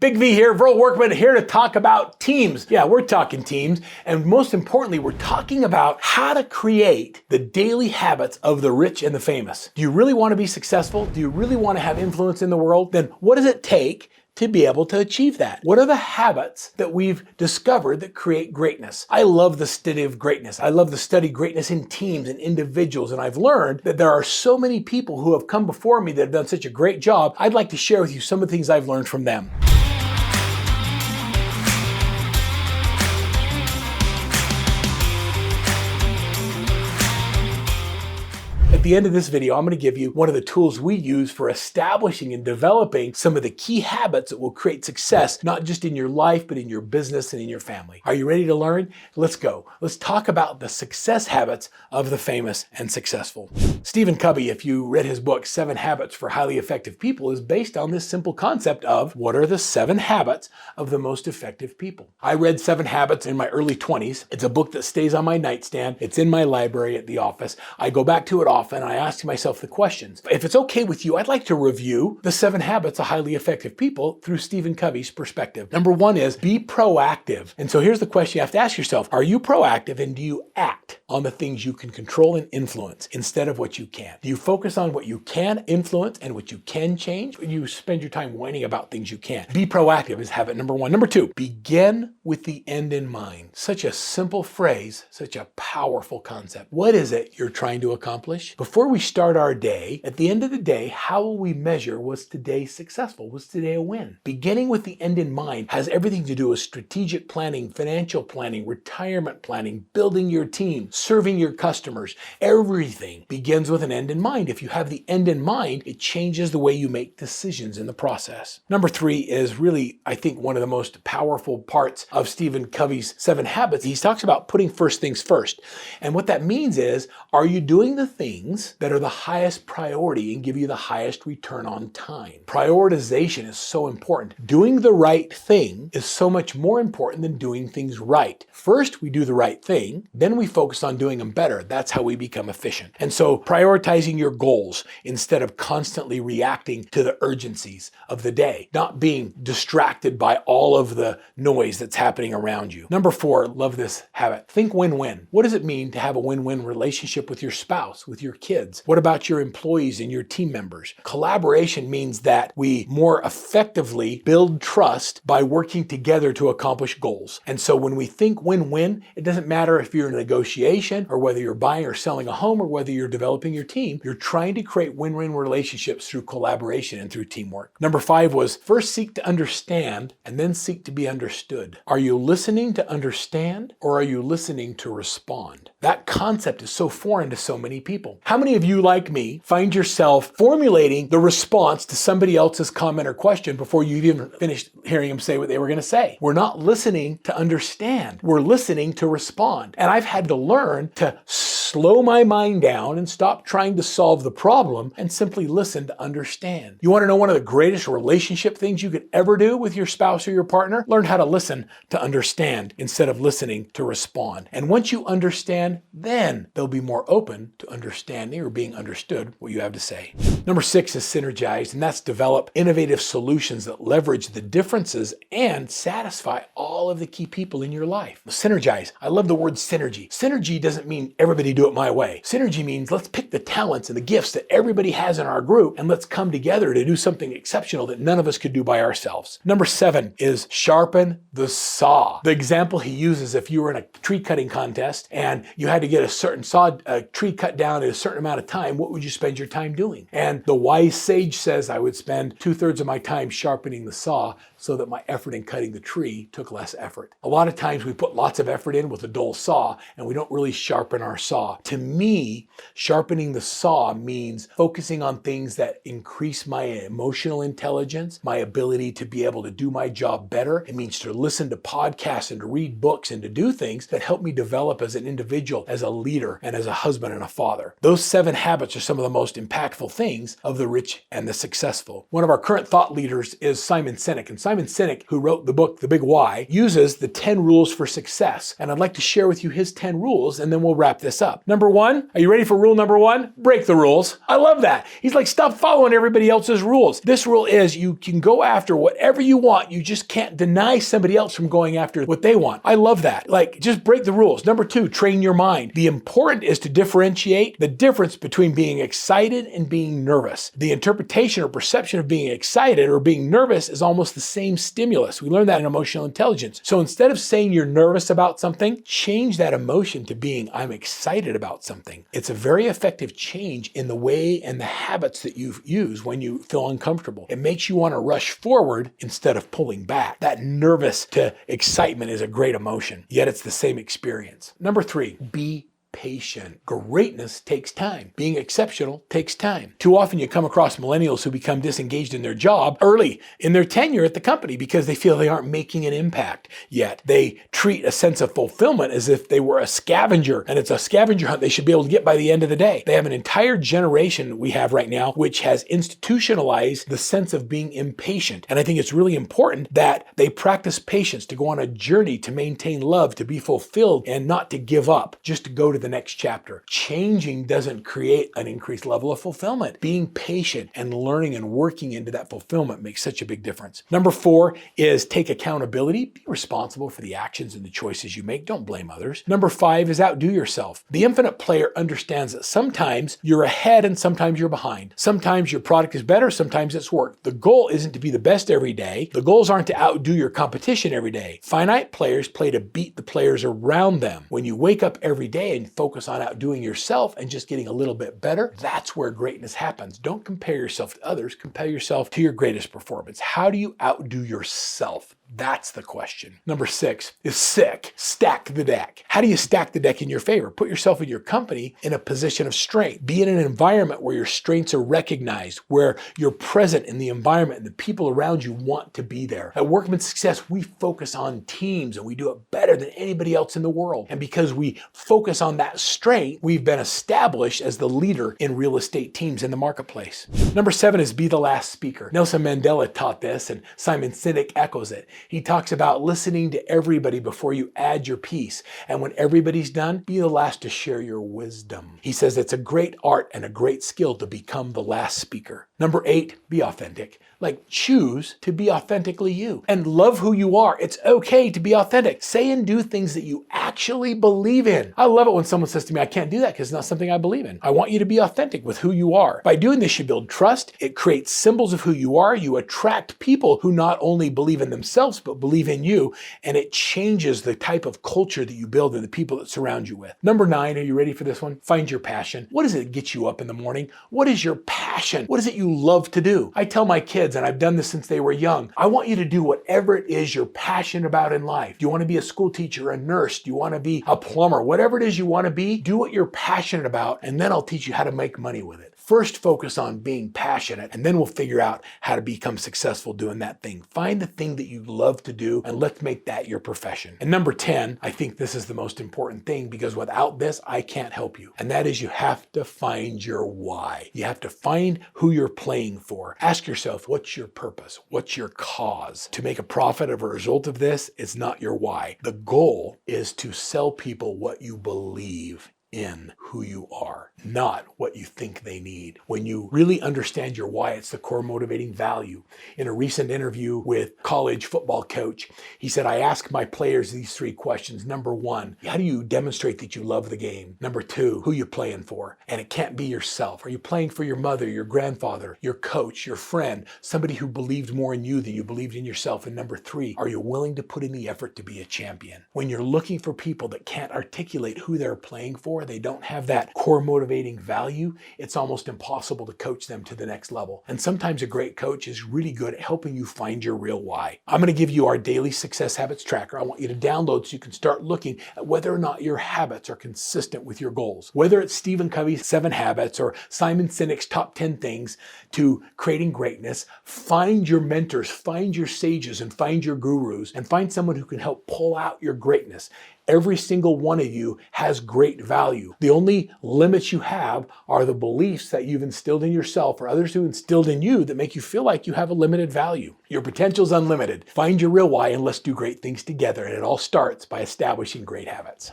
Big V here, Verl Workman, here to talk about teams. Yeah, we're talking teams, and most importantly, we're talking about how to create the daily habits of the rich and the famous. Do you really want to be successful? Do you really want to have influence in the world? Then what does it take to be able to achieve that? What are the habits that we've discovered that create greatness? I love the study of greatness. I love to study greatness in teams and individuals, and I've learned that there are so many people who have come before me that have done such a great job. I'd like to share with you some of the things I've learned from them. At the end of this video, I'm going to give you one of the tools we use for establishing and developing some of the key habits that will create success, not just in your life, but in your business and in your family. Are you ready to learn? Let's go. Let's talk about the success habits of the famous and successful. Stephen Covey, if you read his book, 7 Habits for Highly Effective People, is based on this simple concept of what are the 7 habits of the most effective people. I read 7 Habits in my early 20s. It's a book that stays on my nightstand. It's in my library at the office. I go back to it often. And I ask myself the questions. If it's okay with you, I'd like to review the 7 habits of highly effective people through Stephen Covey's perspective. Number 1 is be proactive. And so here's the question you have to ask yourself. Are you proactive and do you act on the things you can control and influence instead of what you can't? Do you focus on what you can influence and what you can change? Or do you spend your time whining about things you can't? Be proactive is habit number 1. Number 2, begin with the end in mind. Such a simple phrase, such a powerful concept. What is it you're trying to accomplish? Before we start our day, at the end of the day, how will we measure was today successful? Was today a win? Beginning with the end in mind has everything to do with strategic planning, financial planning, retirement planning, building your team, serving your customers. Everything begins with an end in mind. If you have the end in mind, it changes the way you make decisions in the process. Number 3 is really, I think, one of the most powerful parts of Stephen Covey's 7 Habits. He talks about putting first things first. And what that means is, are you doing the things that are the highest priority and give you the highest return on time? Prioritization is so important. Doing the right thing is so much more important than doing things right. First, we do the right thing, then we focus on doing them better. That's how we become efficient. And so prioritizing your goals instead of constantly reacting to the urgencies of the day, not being distracted by all of the noise that's happening around you. Number 4, love this habit. Think win-win. What does it mean to have a win-win relationship with your spouse, with your kids? What about your employees and your team members? Collaboration means that we more effectively build trust by working together to accomplish goals. And so when we think win-win, it doesn't matter if you're in a negotiation or whether you're buying or selling a home or whether you're developing your team, you're trying to create win-win relationships through collaboration and through teamwork. Number 5 was first seek to understand and then seek to be understood. Are you listening to understand or are you listening to respond? That concept is so foreign to so many people. How many of you, like me, find yourself formulating the response to somebody else's comment or question before you even finished hearing them say what they were going to say? We're not listening to understand. We're listening to respond. And I've had to learn to slow my mind down and stop trying to solve the problem and simply listen to understand. You want to know one of the greatest relationship things you could ever do with your spouse or your partner? Learn how to listen to understand instead of listening to respond. And once you understand, then they'll be more open to understanding or being understood what you have to say. Number 6 is Synergize, and that's develop innovative solutions that leverage the differences and satisfy all of the key people in your life. Synergize. I love the word synergy. Synergy doesn't mean everybody do it my way. Synergy means let's pick the talents and the gifts that everybody has in our group and let's come together to do something exceptional that none of us could do by ourselves. Number 7 is sharpen the saw. The example he uses, if you were in a tree cutting contest and you had to get a tree cut down in a certain amount of time, what would you spend your time doing? And the wise sage says I would spend 2/3 of my time sharpening the saw so that my effort in cutting the tree took less effort. A lot of times we put lots of effort in with a dull saw and we don't really sharpen our saw. To me, sharpening the saw means focusing on things that increase my emotional intelligence, my ability to be able to do my job better. It means to listen to podcasts and to read books and to do things that help me develop as an individual, as a leader, and as a husband and a father. Those 7 habits are some of the most impactful things of the rich and the successful. One of our current thought leaders is Simon Sinek. And Simon Sinek, who wrote the book, The Big Why, uses the 10 rules for success. And I'd like to share with you his 10 rules and then we'll wrap this up. up. Number one, are you ready for rule number one? Break the rules. I love that. He's like, stop following everybody else's rules. This rule is you can go after whatever you want. You just can't deny somebody else from going after what they want. I love that. Like, just break the rules. Number two, train your mind. The important is to differentiate the difference between being excited and being nervous. The interpretation or perception of being excited or being nervous is almost the same stimulus. We learned that in emotional intelligence. So instead of saying you're nervous about something, change that emotion to being I'm excited about something. It's a very effective change in the way and the habits that you use when you feel uncomfortable. It makes you want to rush forward instead of pulling back. That nervous to excitement is a great emotion, yet it's the same experience. Number three, be patient. Greatness takes time. Being exceptional takes time. Too often you come across millennials who become disengaged in their job early in their tenure at the company because they feel they aren't making an impact yet. They treat a sense of fulfillment as if they were a scavenger, and it's a scavenger hunt they should be able to get by the end of the day. They have an entire generation we have right now which has institutionalized the sense of being impatient. And I think it's really important that they practice patience, to go on a journey to maintain love, to be fulfilled, and not to give up, just to go to the next chapter. Changing doesn't create an increased level of fulfillment. Being patient and learning and working into that fulfillment makes such a big difference. Number four is take accountability. Be responsible for the actions and the choices you make. Don't blame others. Number five is outdo yourself. The infinite player understands that sometimes you're ahead and sometimes you're behind. Sometimes your product is better, sometimes it's worse. The goal isn't to be the best every day. The goals aren't to outdo your competition every day. Finite players play to beat the players around them. When you wake up every day and focus on outdoing yourself and just getting a little bit better, that's where greatness happens. Don't compare yourself to others. Compare yourself to your greatest performance. How do you outdo yourself? That's the question. Number six is sick. Stack the deck. How do you stack the deck in your favor? Put yourself and your company in a position of strength. Be in an environment where your strengths are recognized, where you're present in the environment and the people around you want to be there. At Workman Success, we focus on teams and we do it better than anybody else in the world. And because we focus on that strength, we've been established as the leader in real estate teams in the marketplace. Number seven is be the last speaker. Nelson Mandela taught this and Simon Sinek echoes it. He talks about listening to everybody before you add your piece. And when everybody's done, be the last to share your wisdom. He says it's a great art and a great skill to become the last speaker. Number eight, be authentic. Like, choose to be authentically you and love who you are. It's okay to be authentic. Say and do things that you actually believe in. I love it when someone says to me, I can't do that because it's not something I believe in. I want you to be authentic with who you are. By doing this, you build trust. It creates symbols of who you are. You attract people who not only believe in themselves, but believe in you. And it changes the type of culture that you build and the people that surround you with. Number nine, are you ready for this one? Find your passion. What does it get you up in the morning? What is your passion? What is it you love to do? I tell my kids, and I've done this since they were young, I want you to do whatever it is you're passionate about in life. Do you want to be a school teacher, a nurse? Do you want to be a plumber? Whatever it is you want to be, do what you're passionate about, and then I'll teach you how to make money with it. First, focus on being passionate, and then we'll figure out how to become successful doing that thing. Find the thing that you love to do, and let's make that your profession. And number 10, I think this is the most important thing, because without this, I can't help you. And that is, you have to find your why. You have to find who you're playing for. Ask yourself, what's your purpose? What's your cause? To make a profit as a result of this, it's not your why. The goal is to sell people what you believe in who you are, not what you think they need. When you really understand your why, it's the core motivating value. In a recent interview with college football coach, he said, I ask my players these three questions. Number one, how do you demonstrate that you love the game? Number two, who you playing for? And it can't be yourself. Are you playing for your mother, your grandfather, your coach, your friend, somebody who believed more in you than you believed in yourself? And number three, are you willing to put in the effort to be a champion? When you're looking for people that can't articulate who they're playing for, they don't have that core motivating value, it's almost impossible to coach them to the next level. And sometimes a great coach is really good at helping you find your real why. I'm going to give you our daily success habits tracker. I want you to download so you can start looking at whether or not your habits are consistent with your goals. Whether it's Stephen Covey's 7 Habits or Simon Sinek's top 10 things to creating greatness, find your mentors, find your sages, and find your gurus, and find someone who can help pull out your greatness. Every single one of you has great value. The only limits you have are the beliefs that you've instilled in yourself or others who instilled in you that make you feel like you have a limited value. Your potential is unlimited. Find your real why and let's do great things together. And it all starts by establishing great habits.